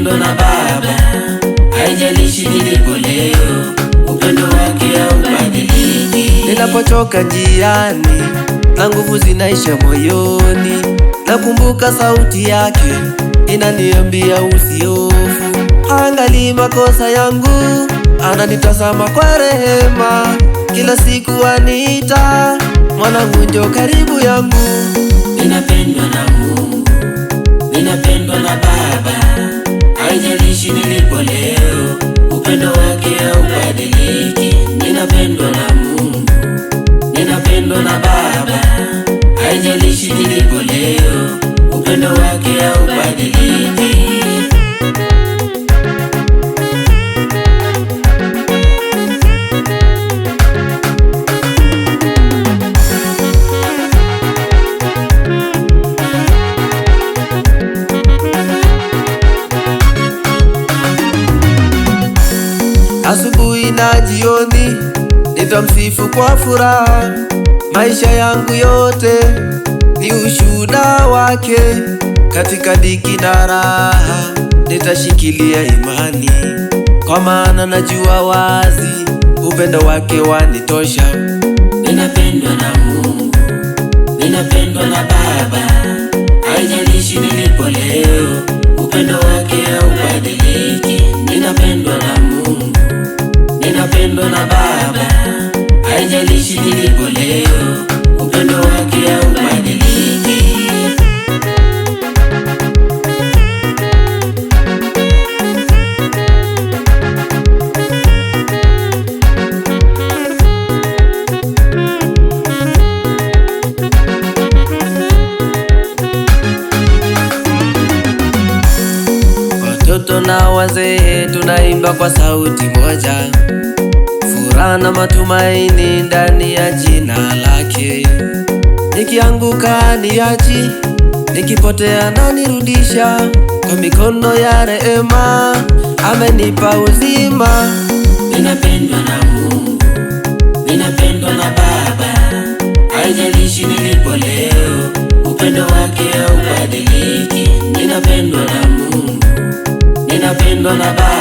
ninapendwa na Baba, haijalishi nilipo leo, upendo wake haubadiliki. Ninapochoka njiani na nguvu zinaisha moyoni, nakumbuka sauti yake inaniambia usiofu. Haangalii makosa yangu, ananitazama kwa rehema. Kila siku aniita, mwanangu njoo karibu yangu. Ninapendwa na Mungu, ninapendwa na Baba, haijalishi nilipo leo, upendo wake haubadiliki. Ninapendwa na Mungu, ninapendwa na Baba, haijalishi nilipo leo, upendo wake haubadiliki. Asubuhi na jioni nitamsifu kwa furaha. Maisha yangu yote ni ushuhuda wake. Katika dhiki na raha nitashikilia imani, kwa maana najua wazi upendo wake wanitosha. Ninapendwa na Mungu, ninapendwa na Baba, haijalishi nilipo leo, upendo wake haubadiliki. Ninapendwa na Mungu, ninapendwa na Baba, haijalishi nilipo leo, upendo wake haubadiliki. Watoto na wazee tunaimba kwa sauti moja, furaha na matumaini ndani ya jina lake. Nikianguka niachi, nikipotea na nirudisha, kwa mikono ya rehema amenipa uzima. Ninapendwa na Mungu, ninapendwa na Baba, haijalishi nilipo leo, upendo wake haubadiliki. Ninapendwa na Mungu, ninapendwa na Baba,